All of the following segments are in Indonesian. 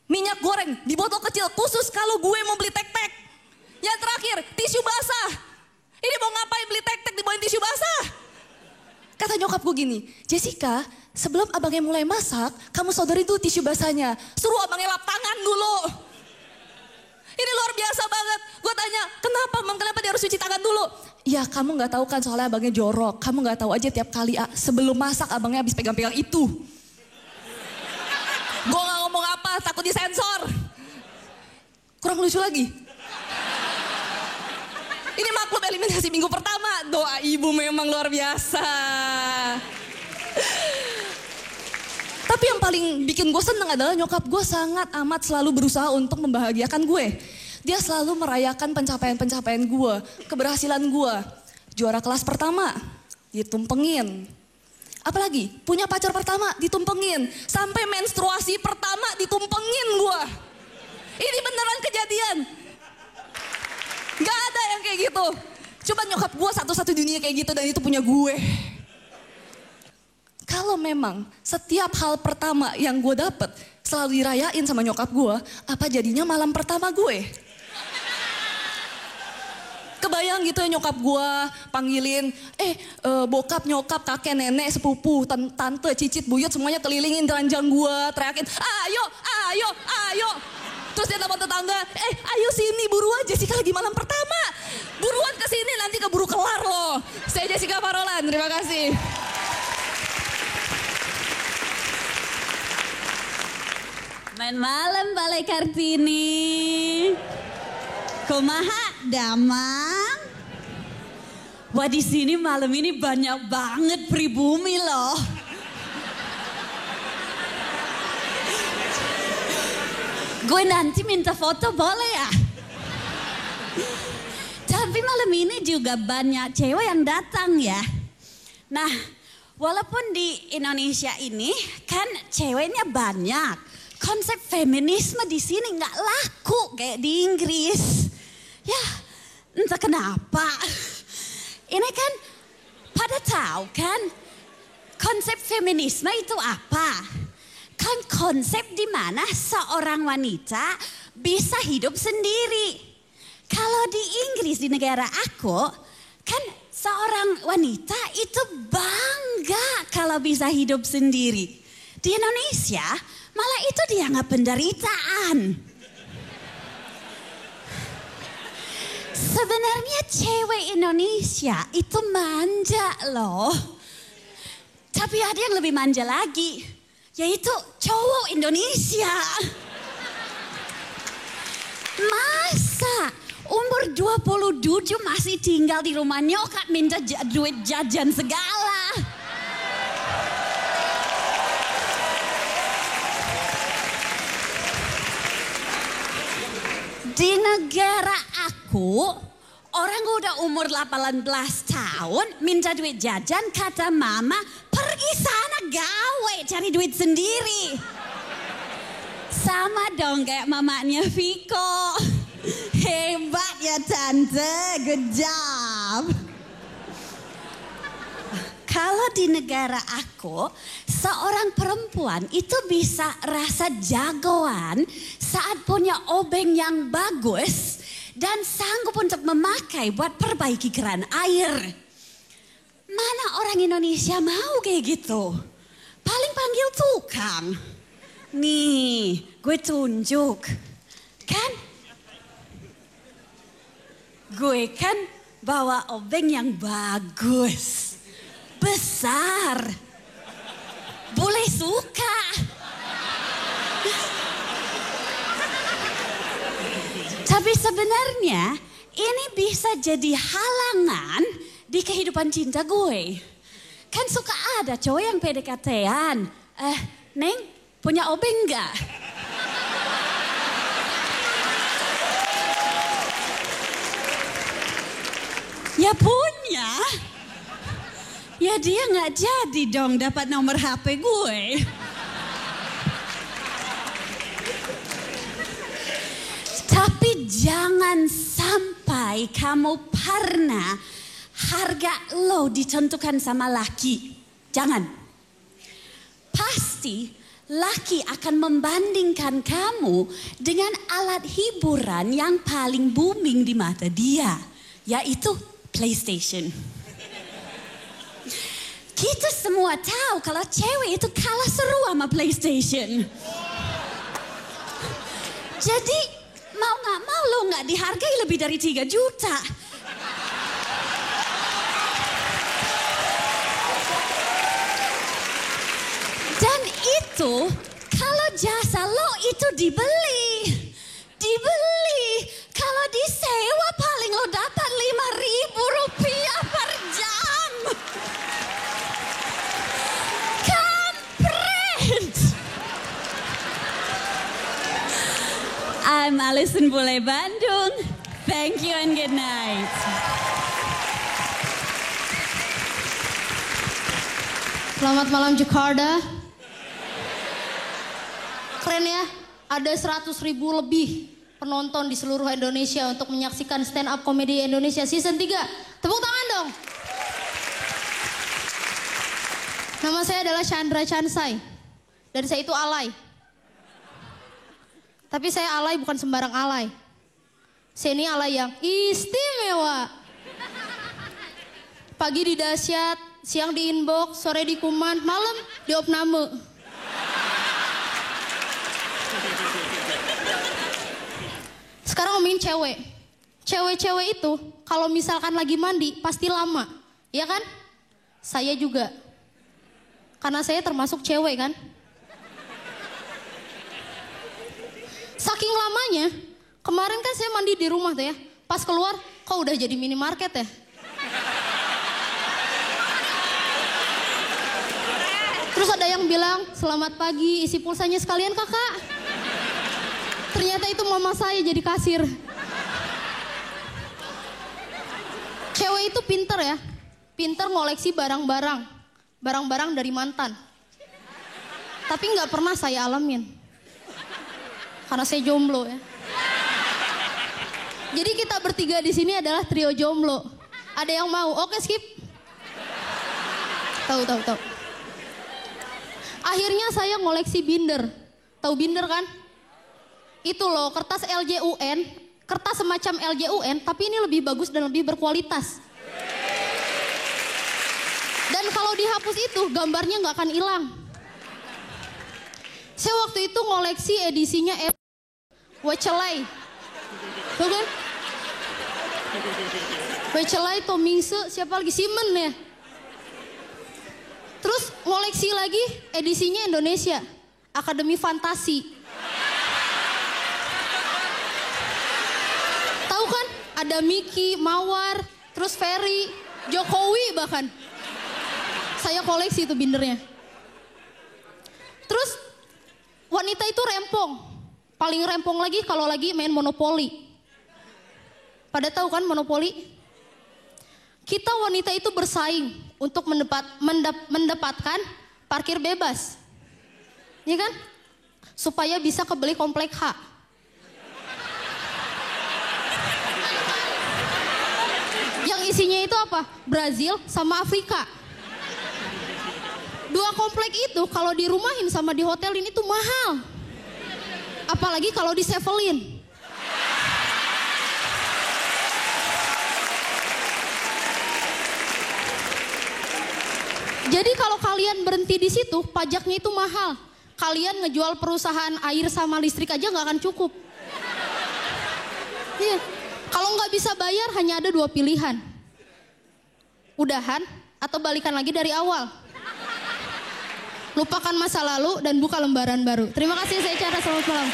minyak goreng di botol kecil khusus kalau gue mau beli tek-tek. Yang terakhir, tisu basah. Ini mau ngapain beli tek-tek dibawain tisu basah? Kata nyokap gue gini, Jessica, sebelum abangnya mulai masak, kamu sodorin dulu tisu basahnya. Suruh abangnya lap tangan dulu. Ini luar biasa banget. Gue tanya, kenapa Mam, kenapa dia harus cuci tangan dulu? Ya kamu gak tahu kan soalnya abangnya jorok. Kamu gak tahu aja tiap kali sebelum masak abangnya habis pegang-pegang itu. Gue gak ngomong apa, takut disensor. Kurang lucu lagi. Ini maklum eliminasi minggu pertama. Doa ibu memang luar biasa. Tapi yang paling bikin gue seneng adalah nyokap gue sangat amat selalu berusaha untuk membahagiakan gue. Dia selalu merayakan pencapaian-pencapaian gue, keberhasilan gue. Juara kelas pertama, ditumpengin. Apalagi, punya pacar pertama, ditumpengin. Sampai menstruasi pertama, ditumpengin gue. Ini beneran kejadian. Gak ada yang kayak gitu. Coba nyokap gue satu-satu dunia kayak gitu dan itu punya gue. Kalau memang setiap hal pertama yang gue dapet selalu dirayain sama nyokap gue, apa jadinya malam pertama gue? Kebayang gitu ya nyokap gue panggilin, bokap, nyokap, kakek, nenek, sepupu, tante, cicit, buyut semuanya kelilingin ranjang gue, teriakin, ayo, ayo, ayo. Terus dia telepon tetangga, ayo sini buruan Jessica lagi malam pertama. Buruan kesini nanti keburu kelar loh. Saya Jessica Parolan, terima kasih. Main malam Balai Kartini. Kumaha damang? Wah di sini malam ini banyak banget pribumi loh. Gue nanti minta foto boleh ya? Tapi malam ini juga banyak cewek yang datang ya. Nah, walaupun di Indonesia ini kan ceweknya banyak. Konsep feminisme di sini nggak laku kayak di Inggris. Ya, entah kenapa. Ini kan pada tahu kan konsep feminisme itu apa? Kan konsep di mana seorang wanita bisa hidup sendiri. Kalau di Inggris di negara aku, kan seorang wanita itu bangga kalau bisa hidup sendiri. Di Indonesia malah itu dianggap penderitaan. Sebenarnya cewek Indonesia itu manja loh. Tapi ada yang lebih manja lagi, yaitu cowok Indonesia. Masa umur 27 masih tinggal di rumah nyokap minta duit jajan segala. Di negara aku, orang udah umur 18 tahun minta duit jajan, kata mama pergi sana gawe cari duit sendiri. Sama dong kayak mamanya Viko. Hebat ya tante, good job. Kalau di negara aku, seorang perempuan itu bisa rasa jagoan saat punya obeng yang bagus dan sanggup untuk memakai buat perbaiki keran air. Mana orang Indonesia mau kayak gitu? Paling panggil tukang. Nih, gue tunjuk. Kan? Gue kan bawa obeng yang bagus. Besar. Boleh suka. Tapi sebenarnya ini bisa jadi halangan di kehidupan cinta gue. Kan suka ada cowok yang PDKT-an. Neng, punya obeng gak? Ya punya. Ya dia gak jadi dong dapat nomor HP gue. Tapi jangan sampai kamu pernah harga lo ditentukan sama laki. Jangan. Pasti laki akan membandingkan kamu dengan alat hiburan yang paling booming di mata dia, yaitu PlayStation. Kita semua tahu kalau cewek itu kalah seru sama PlayStation. Jadi mau gak mau lo gak dihargai lebih dari 3 juta. Dan itu kalau jasa lo itu dibeli. Kalau disewa paling lo dapat 5.000 rupiah per jam. Kampret. I'm Alison Bule Bandung. Thank you and good night. Selamat malam Jakarta. Keren ya, ada 100.000 lebih penonton di seluruh Indonesia untuk menyaksikan stand up comedy Indonesia season 3. Tepuk tangan dong. Nama saya adalah Chandra Chansai. Dan saya itu alay. Tapi saya alay bukan sembarang alay. Saya ini alay yang istimewa. Pagi di dahsyat, siang di inbox, sore di kuman, malam di opname. Sekarang ngomongin cewek. Cewek-cewek itu kalau misalkan lagi mandi pasti lama, ya kan? Saya juga. Karena saya termasuk cewek kan. Saking lamanya, kemarin kan saya mandi di rumah tuh ya. Pas keluar, kok udah jadi minimarket ya? Terus ada yang bilang, selamat pagi, isi pulsanya sekalian kakak. Ternyata itu mama saya jadi kasir. Cewek itu pinter ya. Pinter ngoleksi barang-barang. Barang-barang dari mantan. Tapi nggak pernah saya alamin. Karena saya jomblo ya. Jadi kita bertiga di sini adalah trio jomblo. Ada yang mau? Oke skip. Tahu. Akhirnya saya ngoleksi binder. Tahu binder kan? Itu loh kertas LJUN, kertas semacam LJUN, tapi ini lebih bagus dan lebih berkualitas. Dan kalau dihapus itu gambarnya nggak akan hilang. Saya waktu itu ngoleksi edisinya Wecelay, tuh kan? Wecelay, Tomingse, siapa lagi? Simon ya. Terus ngoleksi lagi edisinya Indonesia, Akademi Fantasi. Tahu kan? Ada Miki, Mawar, terus Ferry, Jokowi bahkan. Saya koleksi itu bindernya. Terus wanita itu rempong. Paling rempong lagi kalau lagi main monopoli. Pada tahu kan monopoli? Kita wanita itu bersaing untuk mendapatkan parkir bebas. Iya kan? Supaya bisa kebeli komplek H. Yang isinya itu apa? Brazil sama Afrika. Dua komplek itu kalau dirumahin sama di hotel ini tuh mahal. Apalagi kalau di Sevelin. Jadi kalau kalian berhenti di situ, pajaknya itu mahal. Kalian ngejual perusahaan air sama listrik aja nggak akan cukup. Iya. Kalau nggak bisa bayar hanya ada 2 pilihan. Udahan atau balikan lagi dari awal. Lupakan masa lalu dan buka lembaran baru. Terima kasih, saya Chandra, selamat malam.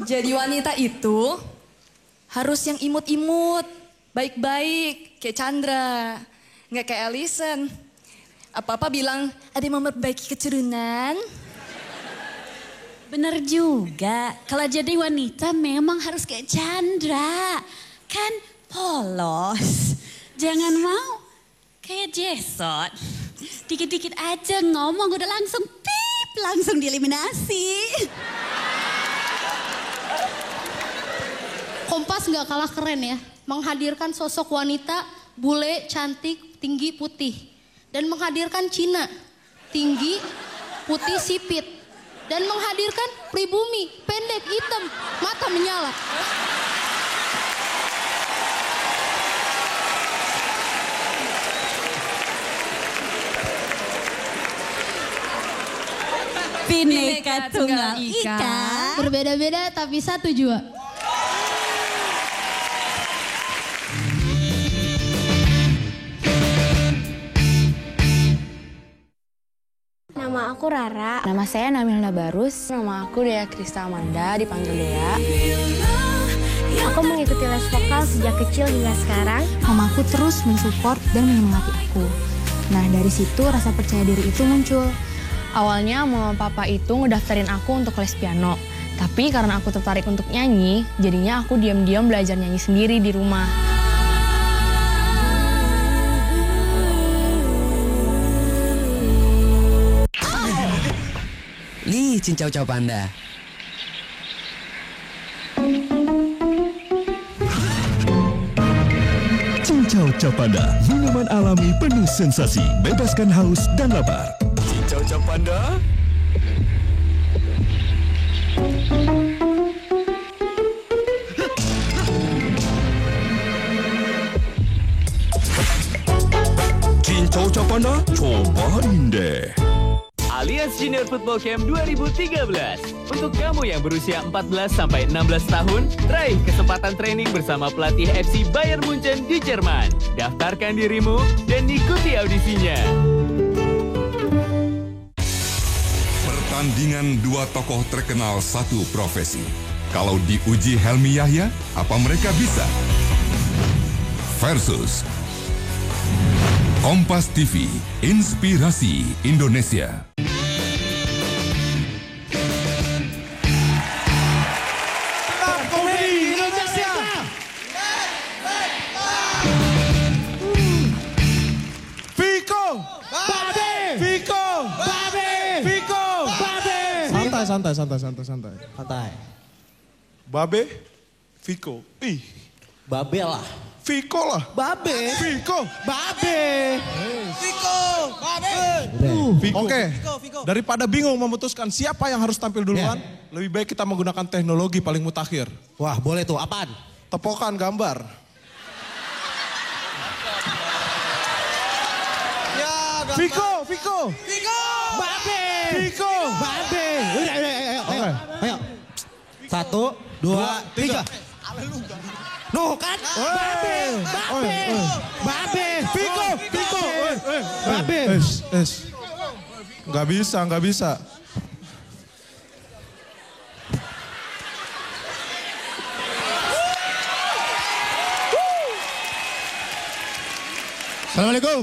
Jadi wanita itu harus yang imut-imut, baik-baik, kayak Chandra, nggak kayak Alison. Apa-apa bilang, ada yang memperbaiki keturunan. Bener juga, kalau jadi wanita memang harus kayak Chandra. Kan polos, jangan mau kayak Jesot. Dikit-dikit aja ngomong udah langsung pip, langsung dieliminasi. Kompas nggak kalah keren ya, menghadirkan sosok wanita bule, cantik, tinggi, putih. Dan menghadirkan Cina, tinggi, putih, sipit. Dan menghadirkan pribumi, pendek, hitam, mata menyala. Bineka Tunggal Ika. Berbeda-beda tapi satu jua. Nama aku Rara. Nama saya Namilda Barus. Nama aku Dea Krista Amanda, dipanggil Dea. Aku mengikuti les vokal sejak kecil hingga sekarang. Mamaku terus mensupport dan menyemangati aku. Nah, dari situ rasa percaya diri itu muncul. Awalnya mama papa itu ngedaftarin aku untuk les piano. Tapi karena aku tertarik untuk nyanyi, jadinya aku diam-diam belajar nyanyi sendiri di rumah. Nih, cincau-cau panda. Cincau-cau panda, minuman alami penuh sensasi, bebaskan haus dan lapar. Cincau-cau panda. Cincau-cau panda, cobain deh. Alliance Junior Football Camp 2013. Untuk kamu yang berusia 14 sampai 16 tahun, raih kesempatan training bersama pelatih FC Bayern Munchen di Jerman. Daftarkan dirimu dan ikuti audisinya. Pertandingan dua tokoh terkenal satu profesi. Kalau diuji Helmi Yahya, apa mereka bisa? Versus Kompas TV, Inspirasi Indonesia. Komedi Indonesia. Viko, Babe, Viko, Babe, Viko, Babe. Santai. Babe, Viko. Ih, Babe lah. Viko lah. Babe. Viko. Babe. Viko. Babe. Viko. Oke. Daripada bingung memutuskan siapa yang harus tampil duluan, lebih baik kita menggunakan teknologi paling mutakhir. Wah, boleh tuh. Apaan? Tepokan gambar. Viko. Babe. Viko. Babe. Udah, ayo. 1, 2, 3. No kan? Babe. Viko. Babe. Nggak bisa. Assalamualaikum.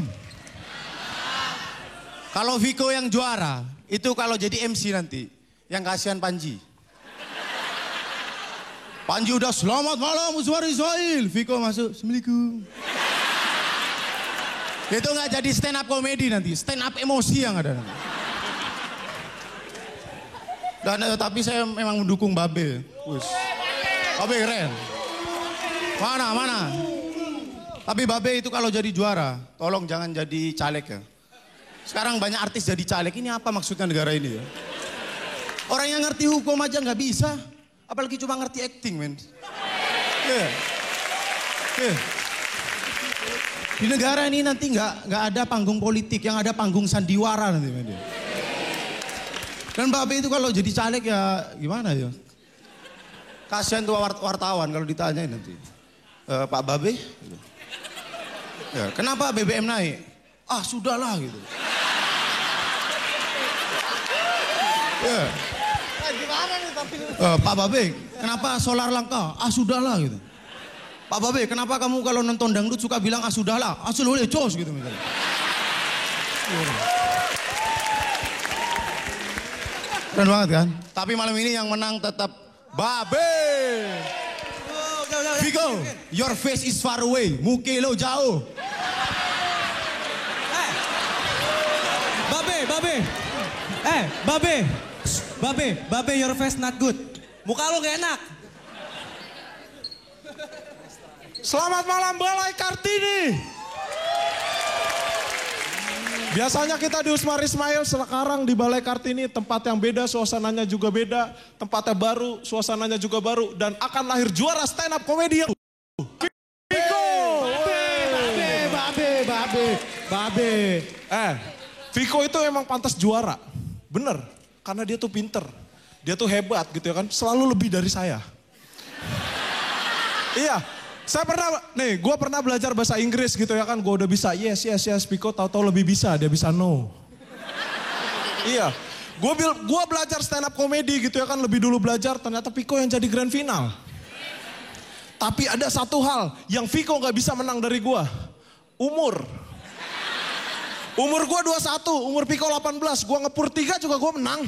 Kalau Viko yang juara, itu kalau jadi MC nanti, yang kasihan Panji. Panji udah selamat malam suara Israel. Viko masuk, Assalamualaikum. Itu nggak jadi stand up komedi nanti, stand up emosi yang ada nanti. Dan tapi saya memang mendukung Babe. Babe keren. Mana? Tapi Babe itu kalau jadi juara, tolong jangan jadi caleg ya. Sekarang banyak artis jadi caleg, ini apa maksudnya negara ini ya? Orang yang ngerti hukum aja nggak bisa, apalagi cuma ngerti acting, men. Di negara ini nanti nggak ada panggung politik, yang ada panggung sandiwara nanti, men. Dan Babe itu kalau jadi caleg ya gimana ya? Kasihan tuh wartawan kalau ditanyain nanti. Pak Babe, ya, kenapa BBM naik? Ah sudahlah gitu. Ya. Gimana nih tapi? Pak Babe, kenapa solar langka? Ah sudahlah gitu. Pak Babe, kenapa kamu kalau nonton dangdut suka bilang ah sudahlah? Ah sudah jos gitu misalnya. Keren banget kan? Tapi malam ini yang menang tetap Babe. Viko, your face is far away. Muka lo jauh. Babe, your face not good. Muka lo gak enak. Selamat malam Balai Kartini. Biasanya kita di Usmar Ismail, sekarang di Balai Kartini, tempat yang beda, suasananya juga beda, tempatnya baru, suasananya juga baru, dan akan lahir juara stand up comedy yang Viko. Babe. Viko itu emang pantas juara, bener, karena dia tuh pinter, dia tuh hebat gitu ya kan, selalu lebih dari saya. Iya. Gue pernah belajar bahasa Inggris gitu ya kan, gue udah bisa yes, Viko tahu-tahu lebih bisa, dia bisa no. Iya, gue belajar stand up comedy gitu ya kan, lebih dulu belajar, ternyata Viko yang jadi grand final. Tapi ada satu hal yang Viko gak bisa menang dari gue, umur. Umur gue 21, umur Viko 18, gue ngepur 3 juga gue menang.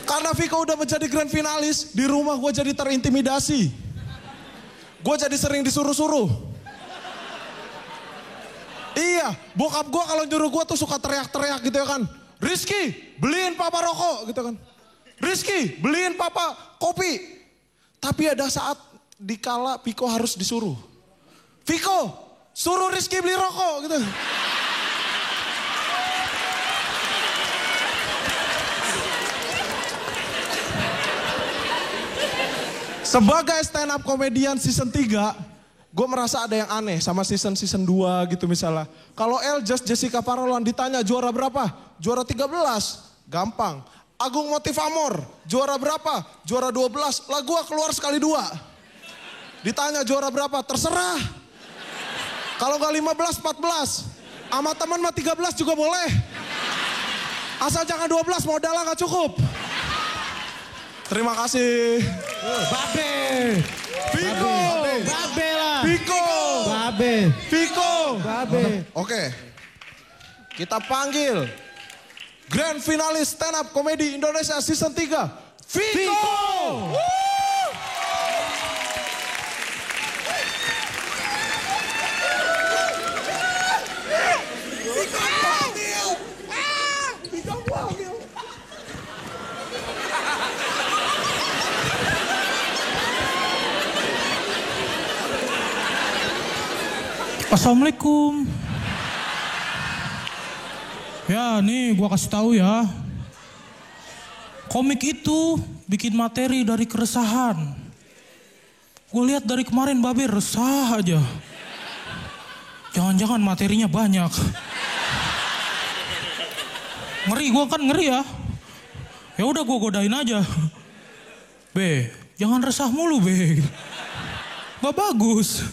Karena Viko udah menjadi grand finalis, di rumah gue jadi terintimidasi. Gue jadi sering disuruh-suruh. Iya, bokap gue kalau nyuruh gue tuh suka teriak-teriak gitu ya kan. Rizky, beliin papa rokok gitu kan. Rizky, beliin papa kopi. Tapi ada saat dikala Viko harus disuruh. Viko, suruh Rizky beli rokok gitu. Sebagai stand up comedian season 3, gue merasa ada yang aneh sama season 2 gitu misalnya. Kalau Jessica Parolon ditanya juara berapa? Juara 13, gampang. Agung Motivamor, juara berapa? Juara 12, lah gue keluar sekali 2. Ditanya juara berapa? Terserah. Kalau gak 15, 14. Sama teman mah 13 juga boleh. Asal jangan 12, modalnya gak cukup. Terima kasih. Babe. Viko. Babe lah. Viko. Babe. Viko. Babe. Oke. Kita panggil grand finalis stand up comedy Indonesia season 3. Viko. Assalamualaikum. Ya nih gua kasih tahu ya. Komik itu bikin materi dari keresahan. Gue lihat dari kemarin Babe resah aja. Jangan-jangan materinya banyak. Ngeri, gue kan ngeri ya. Ya udah gue godain aja. Be, jangan resah mulu Be. Gak bagus.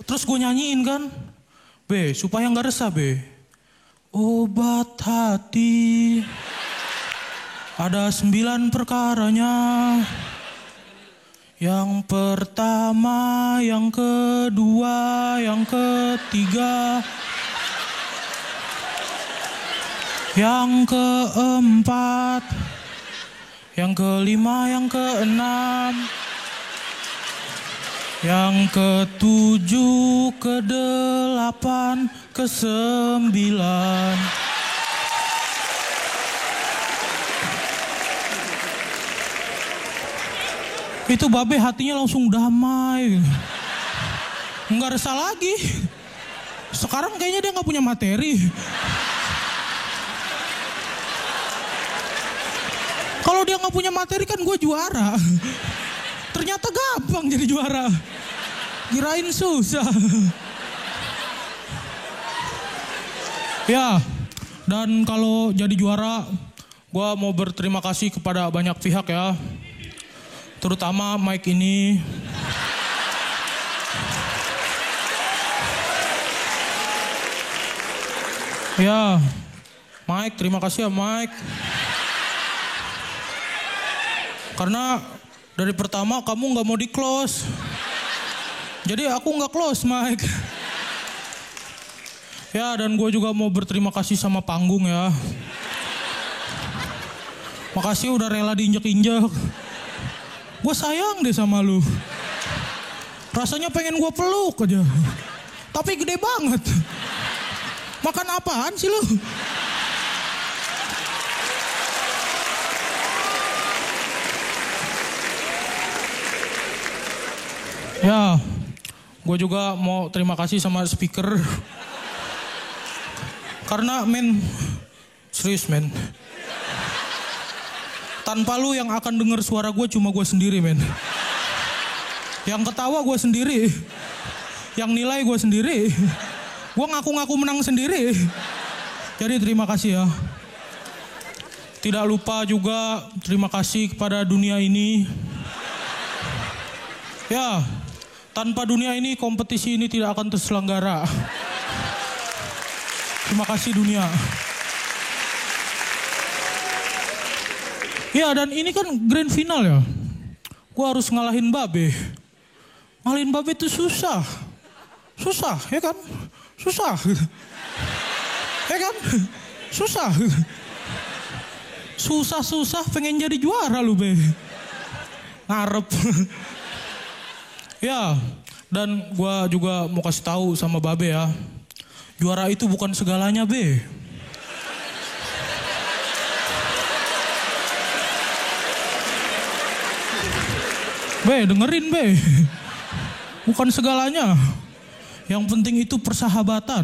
Terus gue nyanyiin kan. Be, supaya gak resah Be. Obat hati. Ada 9 perkaranya. Yang pertama, yang kedua, yang ketiga. Yang keempat. Yang kelima, yang keenam. Yang ketujuh, kedelapan, kesembilan. Itu Babe hatinya langsung damai. Nggak resah lagi. Sekarang kayaknya dia nggak punya materi. Kalau dia nggak punya materi kan gue juara. Ternyata gampang jadi juara. Kirain susah. Ya, dan kalau jadi juara, gue mau berterima kasih kepada banyak pihak ya. Terutama Mike ini. Ya, Mike, terima kasih ya Mike. Karena dari pertama kamu gak mau di-close. Jadi aku gak close, Mike. Ya, dan gue juga mau berterima kasih sama panggung ya. Makasih udah rela diinjek-injek. Gue sayang deh sama lu. Rasanya pengen gue peluk aja. Tapi gede banget. Makan apaan sih lu? Ya, gue juga mau terima kasih sama speaker. Karena men, serius men. Tanpa lu yang akan denger suara gue cuma gue sendiri men. Yang ketawa gue sendiri. Yang nilai gue sendiri. Gue ngaku-ngaku menang sendiri. Jadi terima kasih ya. Tidak lupa juga terima kasih kepada dunia ini. Ya, tanpa dunia ini kompetisi ini tidak akan terselenggara. Terima kasih dunia. Ya, dan ini kan grand final ya. Gue harus ngalahin Babe. Ngalahin Babe itu susah. Susah, ya kan? Susah. Ya kan? Susah. Susah-susah pengen jadi juara lu, Be. Ngarep. Ya, dan gue juga mau kasih tahu sama Babe ya. Juara itu bukan segalanya, Be. Be, dengerin, Be. Bukan segalanya. Yang penting itu persahabatan.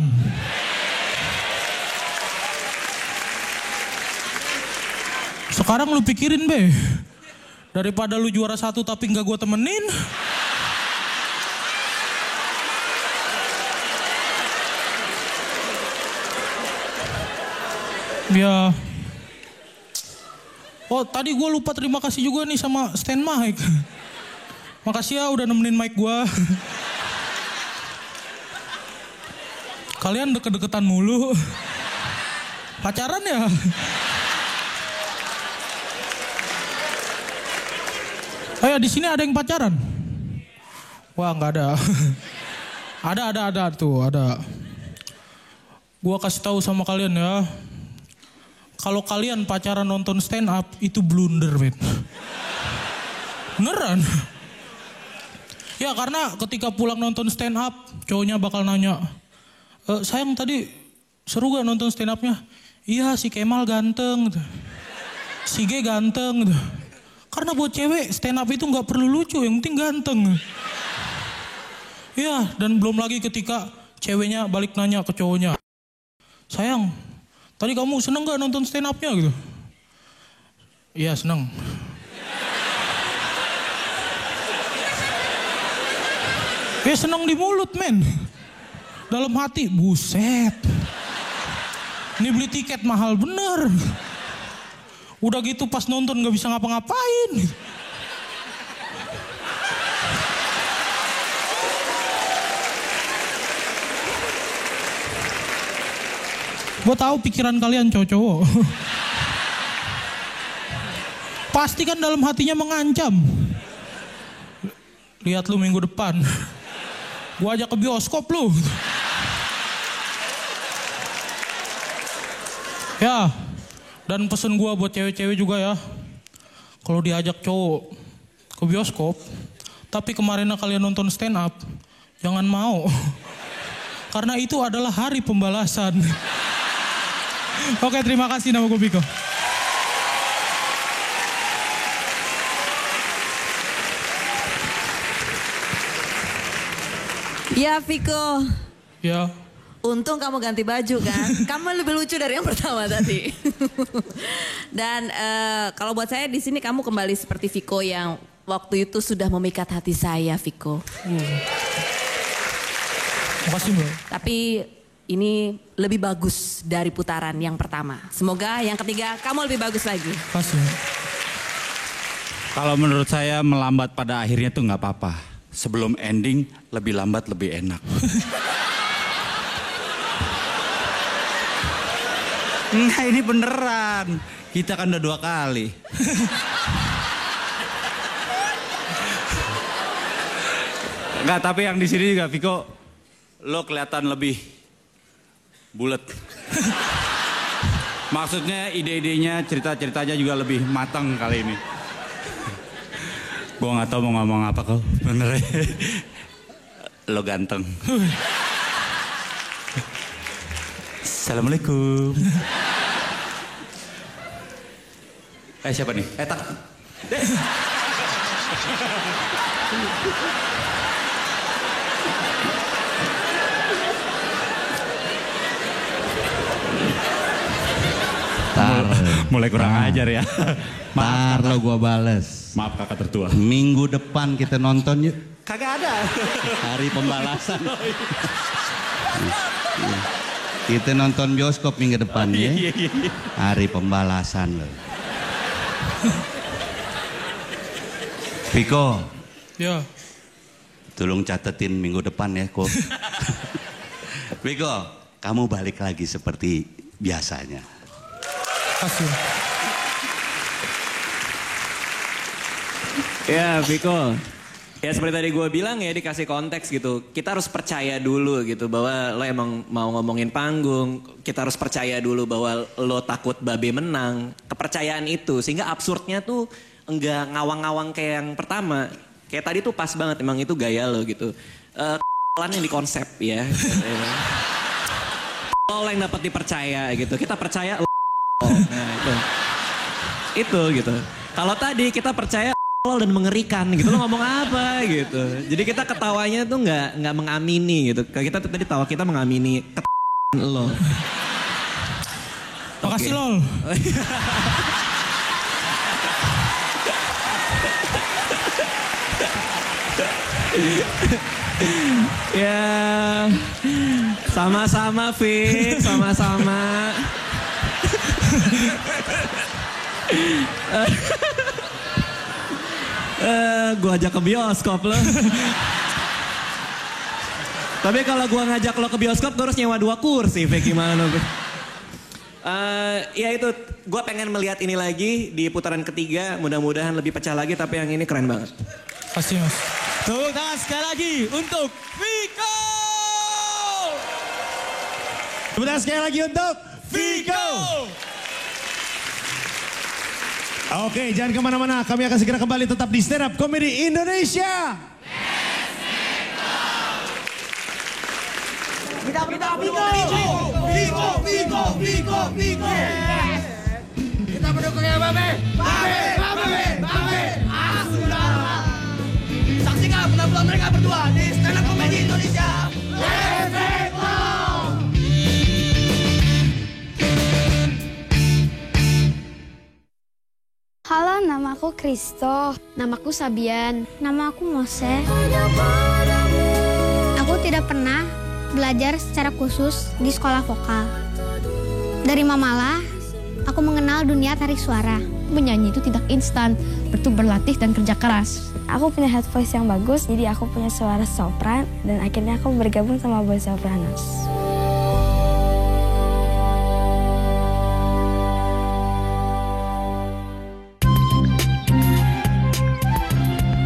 Sekarang lu pikirin, Be. Daripada lu juara 1 tapi nggak gue temenin. Ya. Oh, tadi gue lupa terima kasih juga nih sama stand mic. Makasih ya udah nemenin mic gue. Kalian deket-deketan mulu. Pacaran ya? Ayo di sini ada yang pacaran? Wah, nggak ada. Ada tuh, ada. Gua kasih tahu sama kalian ya. Kalau kalian pacaran nonton stand up itu blunder, men. Beneran. Ya karena ketika pulang nonton stand up, cowoknya bakal nanya, sayang tadi seru gak nonton stand upnya? Iya, si Kemal ganteng, si G ganteng. Karena buat cewek stand up itu nggak perlu lucu, yang penting ganteng. Ya, dan belum lagi ketika ceweknya balik nanya ke cowoknya, sayang, tadi kamu seneng gak nonton stand upnya gitu? Iya, seneng. Seneng di mulut, men. Dalam hati, buset. Ini beli tiket mahal bener. Udah gitu pas nonton gak bisa ngapa-ngapain. Gue tahu pikiran kalian cowok-cowok. Pasti kan dalam hatinya mengancam. Lihat lu minggu depan. Gue ajak ke bioskop lu. Ya. Dan pesen gue buat cewek-cewek juga ya. Kalau diajak cowok ke bioskop, tapi kemarin kalian nonton stand up, jangan mau. Karena itu adalah hari pembalasan. Oke, terima kasih nama gue Biko. Ya Viko. Ya. Untung kamu ganti baju kan. Kamu lebih lucu dari yang pertama tadi. Dan kalau buat saya di sini kamu kembali seperti Viko yang waktu itu sudah memikat hati saya, Viko. Makasih, Mbak. Tapi ini lebih bagus dari putaran yang pertama. Semoga yang ketiga kamu lebih bagus lagi. Makasih. Kalau menurut saya melambat pada akhirnya tuh nggak apa-apa. Sebelum ending lebih lambat lebih enak. Nah ini beneran. Kita kan udah 2 kali. Enggak, tapi yang di sini juga Viko, lo kelihatan lebih bulet. Maksudnya ide-idenya, cerita-ceritanya juga lebih matang kali ini. Gue nggak tahu mau ngomong apa kau, bener ya. Lo ganteng. Assalamualaikum. Siapa nih? Tak. Mulai kurang ajar ya. Ntar lo gua bales. Maaf kakak tertua. Minggu depan kita nonton yuk. Kagak ada. Hari pembalasan. Kita nonton bioskop minggu depan ya. Hari pembalasan lo. Viko. Ya. Tolong catetin minggu depan ya kok. Viko, kamu balik lagi seperti biasanya. Kasih. Ya Viko, ya seperti tadi gue bilang ya, dikasih konteks gitu. Kita harus percaya dulu gitu bahwa lo emang mau ngomongin panggung. Kita harus percaya dulu bahwa lo takut Babe menang. Kepercayaan itu sehingga absurdnya tuh enggak ngawang-ngawang kayak yang pertama. Kayak tadi tuh pas banget, emang itu gaya lo gitu. Yang di konsep ya. Lo yang dapat dipercaya gitu. Kita percaya lo. Nah itu gitu. Kalau tadi kita percaya dan mengerikan gitu, lo ngomong apa gitu. Jadi kita ketawanya tuh nggak mengamini gitu. Kita tadi tawa kita mengamini lo. Makasih lol. Ya, sama-sama Fik, sama-sama. Gue ajak ke bioskop lo. Tapi kalau gue ngajak lo ke bioskop, gue harus nyewa 2 kursi, Fik, gimana? Ya itu, gue pengen melihat ini lagi di putaran ketiga, mudah-mudahan lebih pecah lagi, tapi yang ini keren banget. Pasti mas. Tepuk tangan sekali lagi untuk Viko. Tepuk tangan sekali lagi untuk Viko. Oke, jangan kemana-mana. Kami akan segera kembali tetap di Stand Up Comedy Indonesia. Kita pendukungnya Babe. Saksikan penampilan mereka berdua di Stand Up Comedy Indonesia. Halo, nama aku Kristo. Namaku Sabian. Nama aku Mose. Aku tidak pernah belajar secara khusus di sekolah vokal. Dari mamalah, aku mengenal dunia tarik suara. Menyanyi itu tidak instan, butuh berlatih dan kerja keras. Aku punya head voice yang bagus, jadi aku punya suara sopran, dan akhirnya aku bergabung sama Boy Sopranos.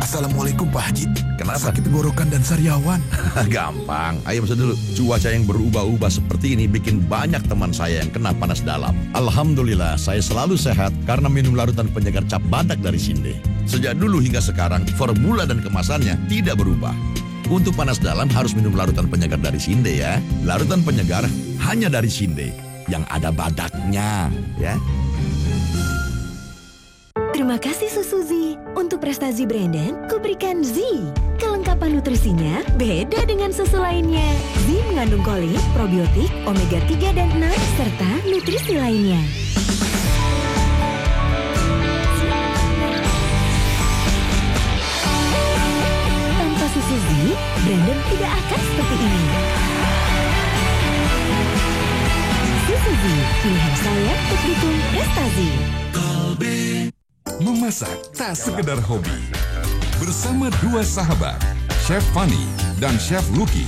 Assalamualaikum Pak Haji. Kenapa? Sakit tenggorokan dan sariawan. Gampang. Ayo masuk dulu. Cuaca yang berubah-ubah seperti ini bikin banyak teman saya yang kena panas dalam. Alhamdulillah saya selalu sehat karena minum larutan penyegar cap badak dari Sinde. Sejak dulu hingga sekarang formula dan kemasannya tidak berubah. Untuk panas dalam harus minum larutan penyegar dari Sinde ya. Larutan penyegar hanya dari Sinde yang ada badaknya ya. Terima kasih Susu Z. Untuk prestasi Brandon, kuberikan Z. Kelengkapan nutrisinya beda dengan susu lainnya. Z mengandung kolin, probiotik, omega 3 dan 6, serta nutrisi lainnya. Tanpa susu Z, Brandon tidak akan seperti ini. Susu Z, pilihan saya untuk dukung prestasi. Memasak tak sekedar hobi. Bersama 2 sahabat, Chef Fanny dan Chef Lucky,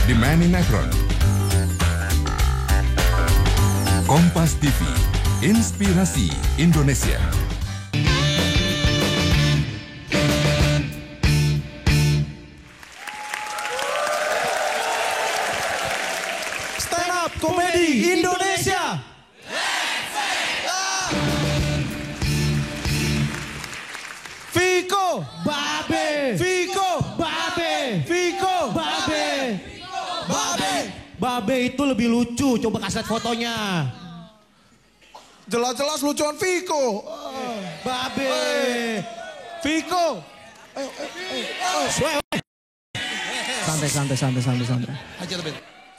di Maninetron. Kompas TV, Inspirasi Indonesia. Stand Up Comedy Indonesia. Viko, Babe, Viko, Babe, Viko, Babe, Babe. Babe itu lebih lucu, coba kasih lihat fotonya. Jelas-jelas lucuan Viko. Babe, Viko. Santai.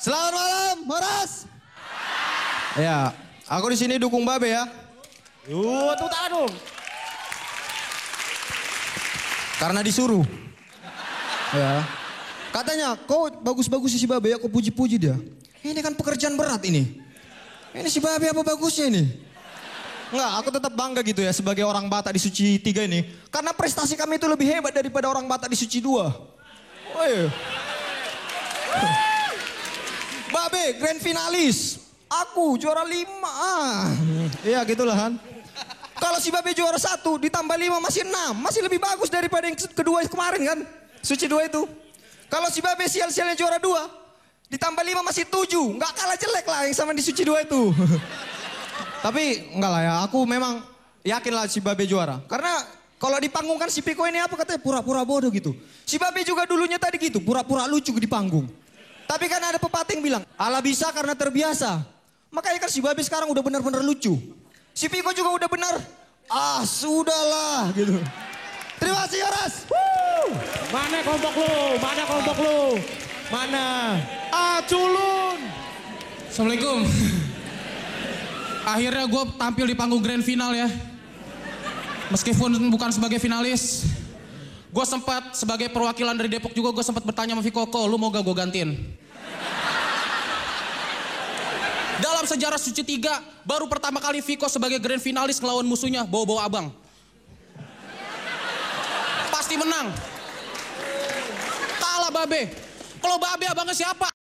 Selamat malam, Horas. Ya, aku di sini dukung Babe ya. Tepuk tangan dong. Karena disuruh. Ya. Katanya, kau bagus-bagus si Babe, aku puji-puji dia. Ini kan pekerjaan berat ini. Ini si Babe apa bagusnya ini? Enggak, aku tetap bangga gitu ya sebagai orang Batak di Suci 3 ini. Karena prestasi kami itu lebih hebat daripada orang Batak di Suci 2. Woi. Babe, grand finalis. Aku juara 5. Iya gitulah kan. Kalau si Babe juara 1 ditambah 5 masih 6. Masih lebih bagus daripada yang kedua kemarin kan. Suci 2 itu. Kalau si Babe sial-sialnya juara 2 ditambah 5 masih 7. Nggak kalah jelek lah yang sama di Suci 2 itu. Tapi enggak lah ya, aku memang yakin lah si Babe juara. Karena kalau di panggung kan si Piko ini apa katanya pura-pura bodoh gitu. Si Babe juga dulunya tadi gitu, pura-pura lucu di panggung. Tapi kan ada pepatah yang bilang, ala bisa karena terbiasa. Makanya kan si Babe sekarang udah benar-benar lucu. Si Piko juga udah benar, sudahlah gitu. Terima kasih Yoras. Mana kelompok lu? Mana kelompok lu? Mana? Culun. Assalamualaikum. Akhirnya gue tampil di panggung grand final ya. Meskipun bukan sebagai finalis. Gue sempat sebagai perwakilan dari Depok juga gue sempat bertanya sama Viko, lu mau gak gue gantiin? Dalam sejarah Suci 3, baru pertama kali Viko sebagai grand finalis ngelawan musuhnya bawa-bawa abang. Pasti menang. Kalah Babe. Kalau Babe abangnya siapa?